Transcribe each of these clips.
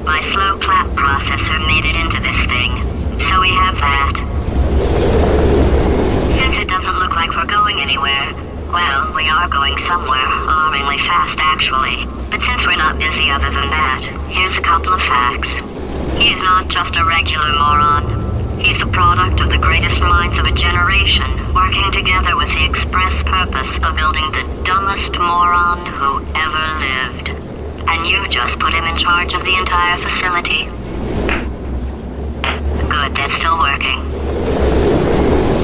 My slow clap processor made it into this thing, so we have that. Since it doesn't look like we're going anywhere, well, we are going somewhere, alarmingly fast actually. But since we're not busy other than that, here's a couple of facts. He's not just a regular moron. He's the product of the greatest minds of a generation, working together with the express purpose of building the dumbest moron who ever lived. And you just put him in charge of the entire facility. Good, that's still working.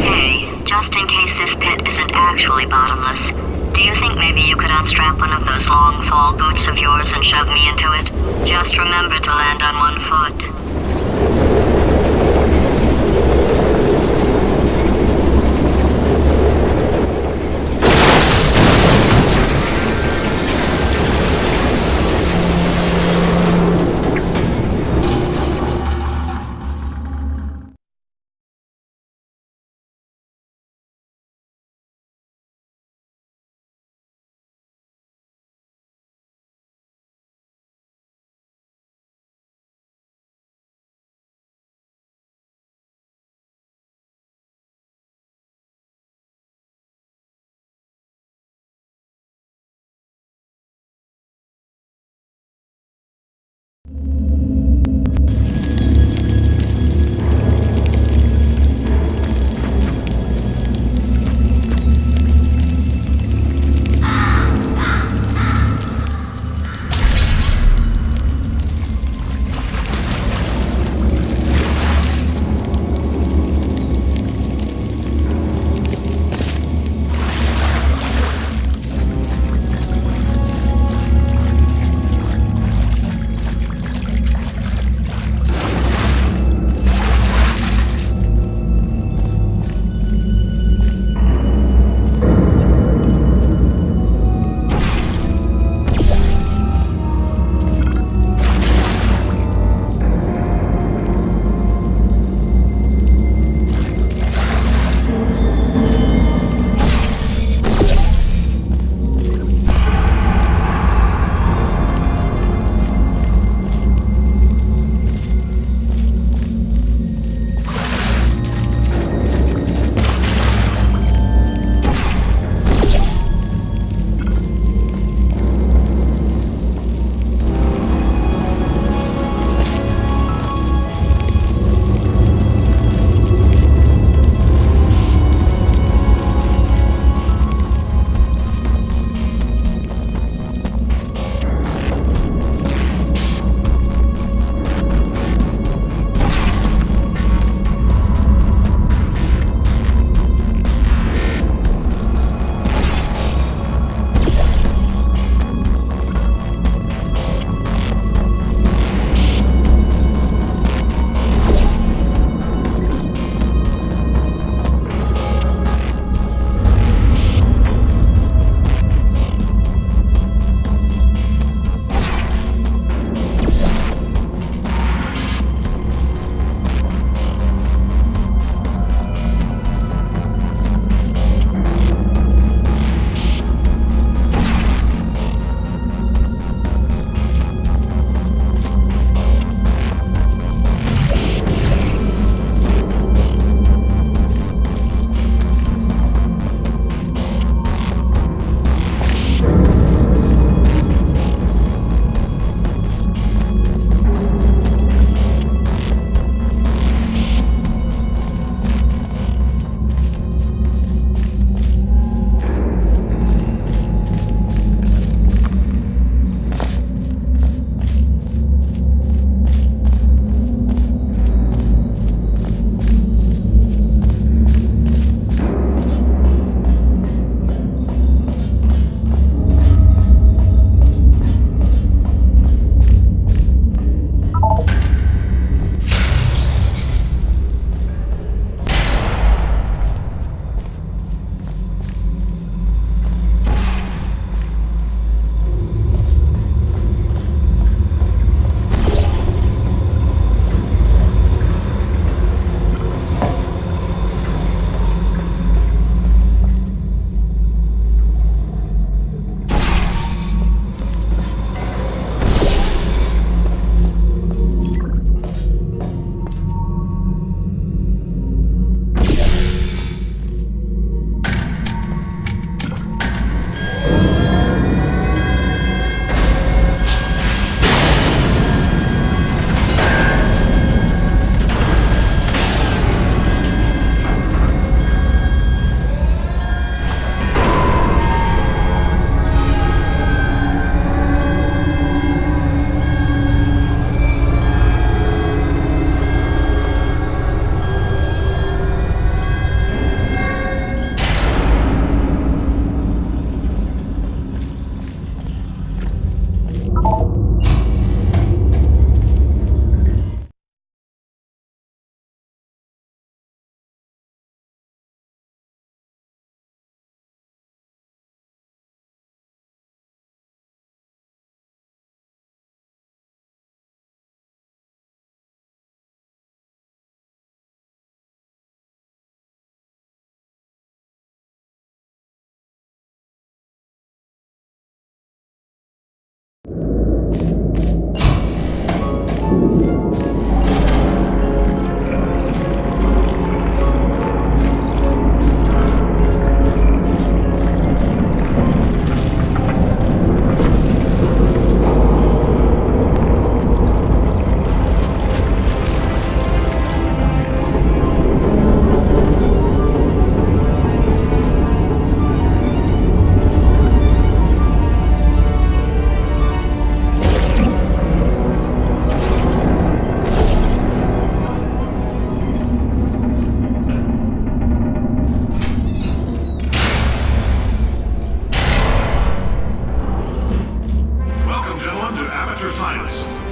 Hey, just in case this pit isn't actually bottomless, do you think maybe you could unstrap one of those long fall boots of yours and shove me into it? Just remember to land on one foot.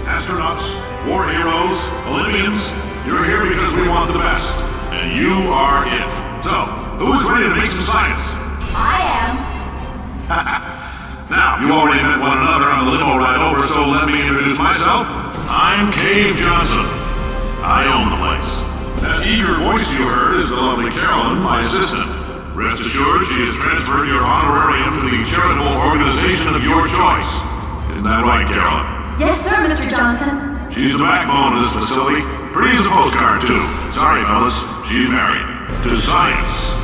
astronauts, war heroes, Olympians, you're here because we want the best. And you are it. So, who's ready to make some science? I am. Now, you already met one another on the limo ride over, so let me introduce myself. I'm Cave Johnson. I own the place. That eager voice you heard is the lovely Carolyn, my assistant. Rest assured, she has transferred your honorarium to the charitable organization of your choice. Isn't that right, Carolyn? Yes, sir, Mr. Johnson. She's the backbone of this facility. Pretty as a postcard, too. Sorry, fellas. She's married. To science.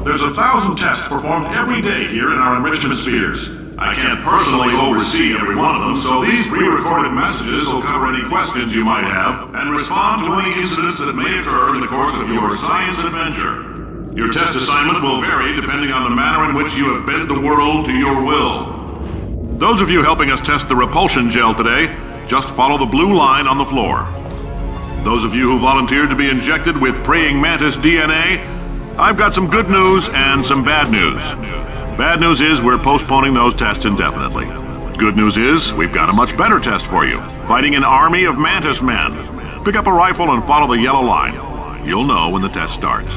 There's 1,000 tests performed every day here in our enrichment spheres. I can't personally oversee every one of them, so these pre-recorded messages will cover any questions you might have and respond to any incidents that may occur in the course of your science adventure. Your test assignment will vary depending on the manner in which you have bent the world to your will. Those of you helping us test the repulsion gel today, just follow the blue line on the floor. Those of you who volunteered to be injected with praying mantis DNA, I've got some good news and some bad news. Bad news is we're postponing those tests indefinitely. Good news is we've got a much better test for you. Fighting an army of mantis men. Pick up a rifle and follow the yellow line. You'll know when the test starts.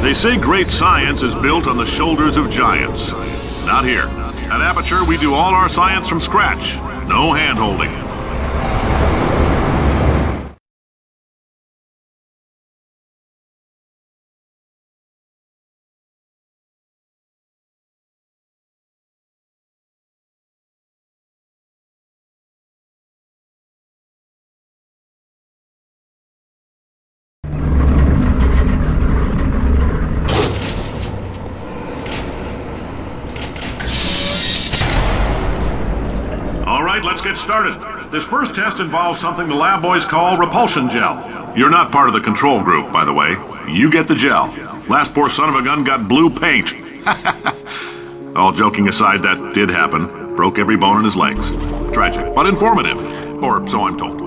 They say great science is built on the shoulders of giants. Not here. At Aperture, we do all our science from scratch. No hand-holding. Let's get started. This first test involves something the lab boys call repulsion gel. You're not part of the control group, by the way. You get the gel. Last poor son of a gun got blue paint. All joking aside, that did happen. Broke every bone in his legs. Tragic, but informative. Or so I'm told.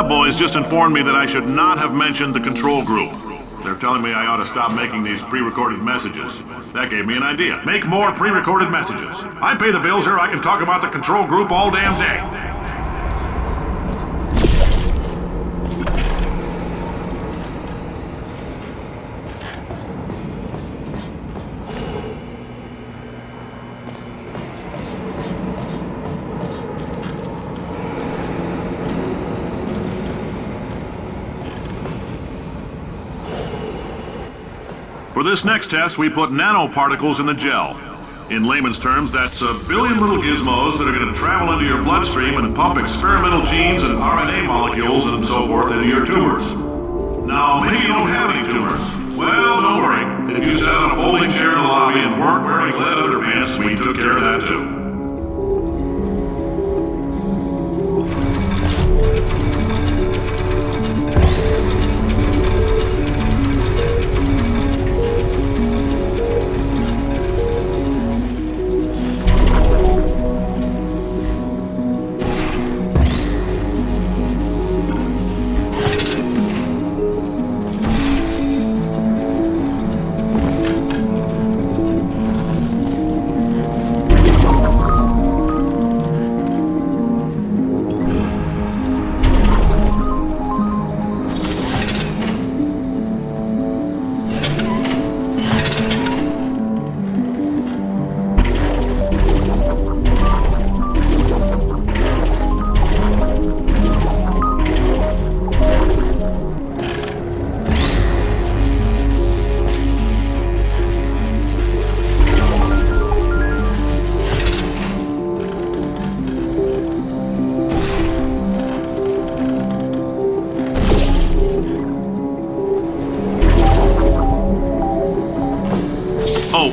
Boys just informed me that I should not have mentioned the control group. They're telling me I ought to stop making these pre-recorded messages. That gave me an idea. Make more pre-recorded messages. I pay the bills here, I can talk about the control group all damn day. For this next test, we put nanoparticles in the gel. In layman's terms, that's a billion little gizmos that are going to travel into your bloodstream and pump experimental genes and RNA molecules and so forth into your tumors. Now, maybe you don't have any tumors. Well, don't worry. If you sat on a folding chair in the lobby and weren't wearing lead underpants, we took care of that too.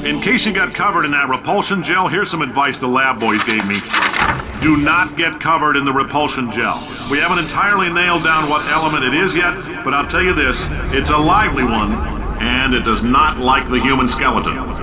In case you got covered in that repulsion gel, here's some advice the lab boys gave me. Do not get covered in the repulsion gel. We haven't entirely nailed down what element it is yet, but I'll tell you this, it's a lively one, and it does not like the human skeleton.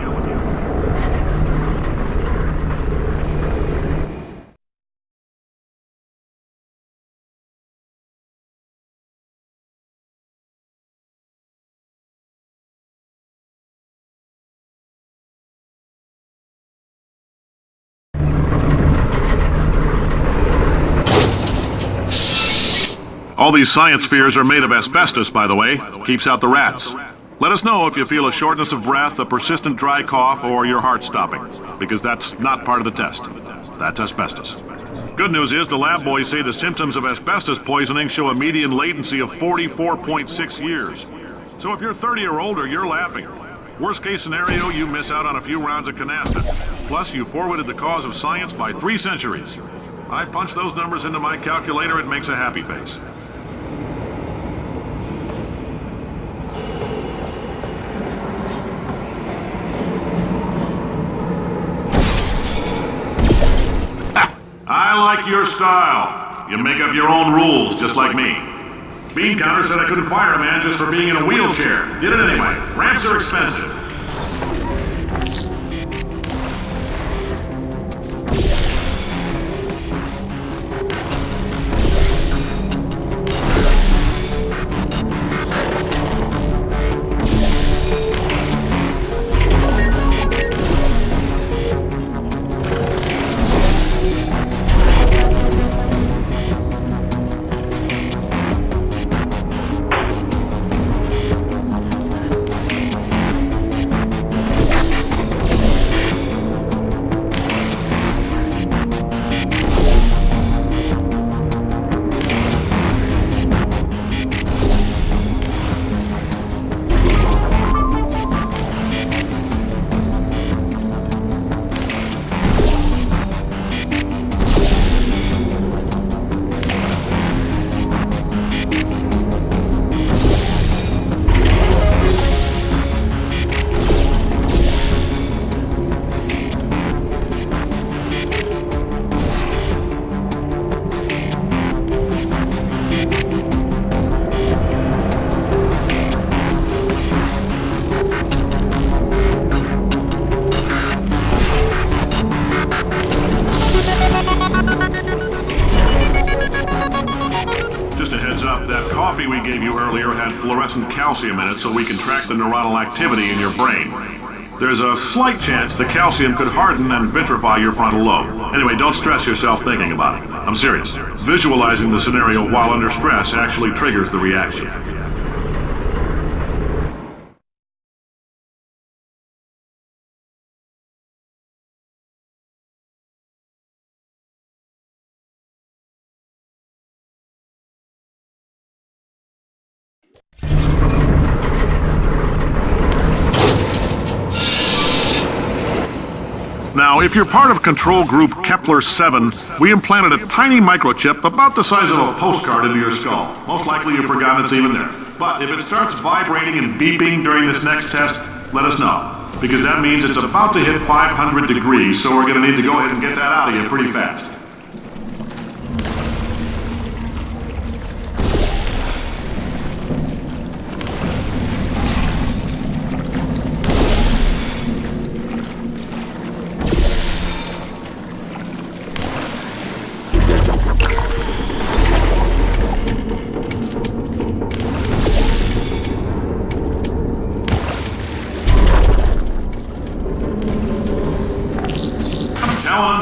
All these science spheres are made of asbestos, by the way. Keeps out the rats. Let us know if you feel a shortness of breath, a persistent dry cough, or your heart stopping, because that's not part of the test. That's asbestos. Good news is the lab boys say the symptoms of asbestos poisoning show a median latency of 44.6 years. So if you're 30 or older, you're laughing. Worst case scenario, you miss out on a few rounds of canasta. Plus, you forwarded the cause of science by 3 centuries. I punch those numbers into my calculator, it makes a happy face. I like your style. You make up your own rules, just like me. Bean Counter said I couldn't fire a man just for being in a wheelchair. Did it anyway. Ramps are expensive. earlier had fluorescent calcium in it so we can track the neuronal activity in your brain. There's a slight chance the calcium could harden and vitrify your frontal lobe. Anyway, don't stress yourself thinking about it. I'm serious. Visualizing the scenario while under stress actually triggers the reaction. Now, if you're part of Control Group Kepler-7, we implanted a tiny microchip about the size of a postcard into your skull. Most likely you've forgotten it's even there. But if it starts vibrating and beeping during this next test, let us know. Because that means it's about to hit 500 degrees, so we're going to need to go ahead and get that out of you pretty fast.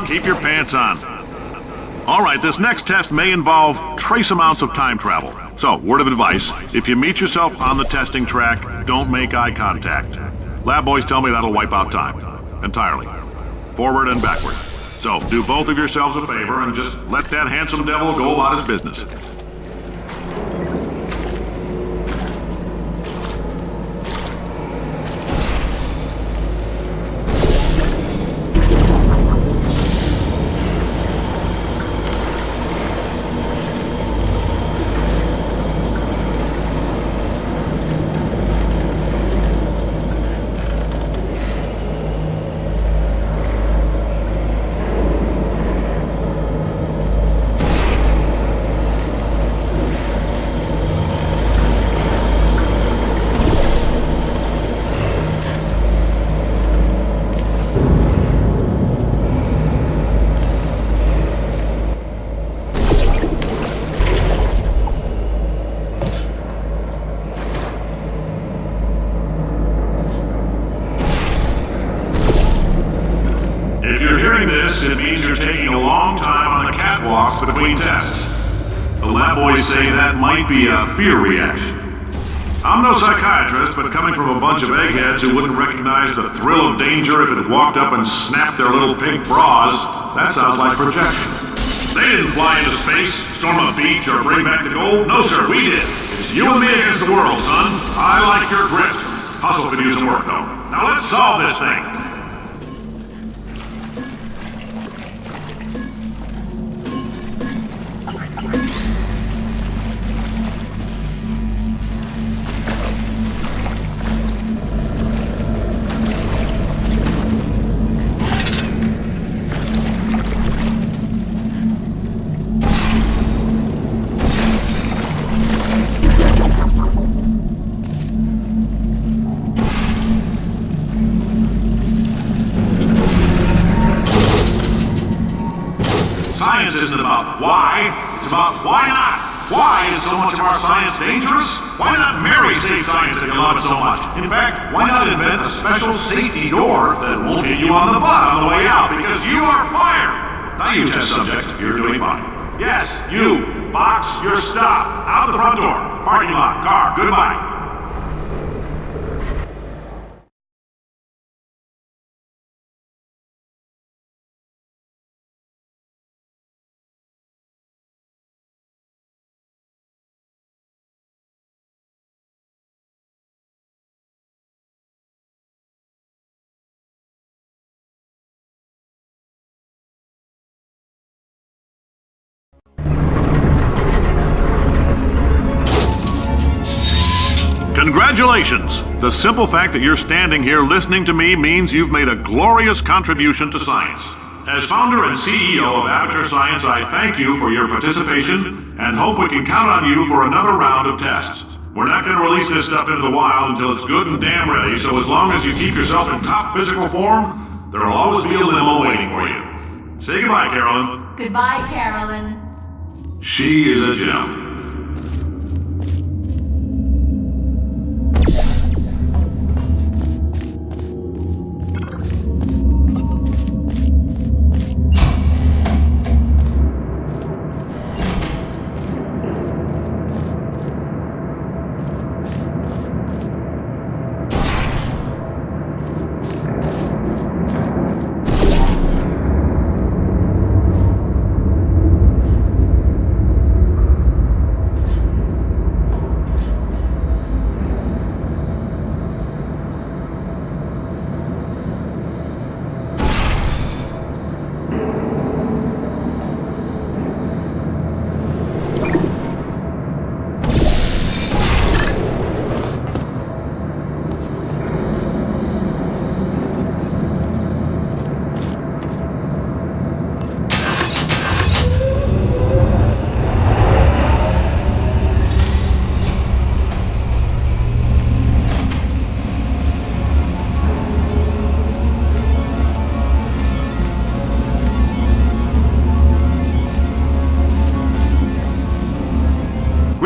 Keep your pants on. All right, this next test may involve trace amounts of time travel. So, word of advice, if you meet yourself on the testing track, don't make eye contact. Lab boys tell me that'll wipe out time. Entirely. Forward and backward. So, do both of yourselves a favor and just let that handsome devil go about his business. It means you're taking a long time on the catwalks between tests. The lab boys say that might be a fear reaction. I'm no psychiatrist, but coming from a bunch of eggheads who wouldn't recognize the thrill of danger if it walked up and snapped their little pink bras, that sounds like projection. They didn't fly into space, storm a beach, or bring back the gold. No, sir, we did. It's you and me against the world, son. I like your grit. Hustle could use some work, though. Now let's solve this thing. Science isn't about why, it's about why not. Why is so much of our science dangerous? Why not marry safe science if you love it so much? In fact, why not invent a special safety door that won't hit you on the butt on the way out because you are fired? Now you test subject, you're doing fine. Yes, you, box your stuff, out the front door, parking lot, car, goodbye. Congratulations! The simple fact that you're standing here listening to me means you've made a glorious contribution to science. As founder and CEO of Aperture Science, I thank you for your participation and hope we can count on you for another round of tests. We're not going to release this stuff into the wild until it's good and damn ready, so as long as you keep yourself in top physical form, there'll always be a limo waiting for you. Say goodbye, Carolyn. Goodbye, Carolyn. She is a gem.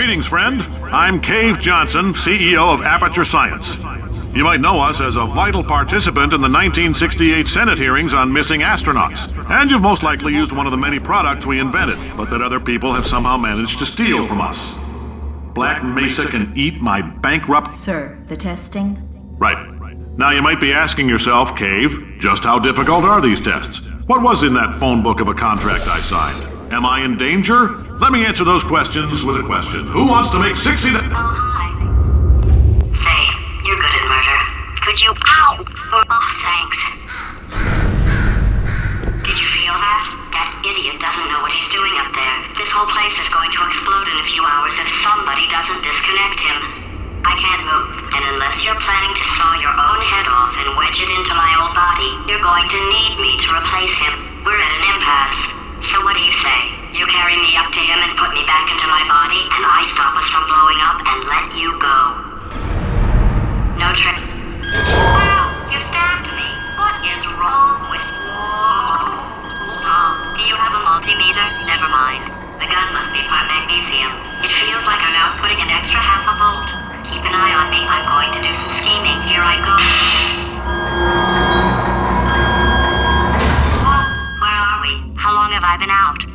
Greetings, friend. I'm Cave Johnson, CEO of Aperture Science. You might know us as a vital participant in the 1968 Senate hearings on missing astronauts. And you've most likely used one of the many products we invented, but that other people have somehow managed to steal from us. Black Mesa can eat my bankrupt... Sir, the testing? Right. Now you might be asking yourself, Cave, just how difficult are these tests? What was in that phone book of a contract I signed? Am I in danger? Let me answer those questions with a question. Who wants to make 60... Oh, hi. Say, you're good at murder. Could you... Ow! Oh, thanks. Did you feel that? That idiot doesn't know what he's doing up there. This whole place is going to explode in a few hours if somebody doesn't disconnect him. I can't move, and unless you're planning to saw your own head off and wedge it into my old body, you're going to need me to replace him. We're at an impasse. So what do you say? You carry me up to him and put me back into my body, and I stop us from blowing up and let you go. No trick. Wow, you stabbed me. What is wrong with you? Hold on. Do you have a multimeter? Never mind. The gun must be part magnesium. It feels like I'm outputting an extra half a volt. Keep an eye on me. I'm going to do some scheming. Here I go. Whoa, where are we? How long have I been out?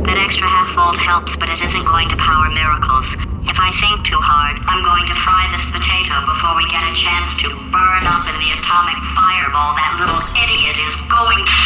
That extra half volt helps, but it isn't going to power miracles. If I think too hard, I'm going to fry this potato before we get a chance to burn up in the atomic fireball that little idiot is going to...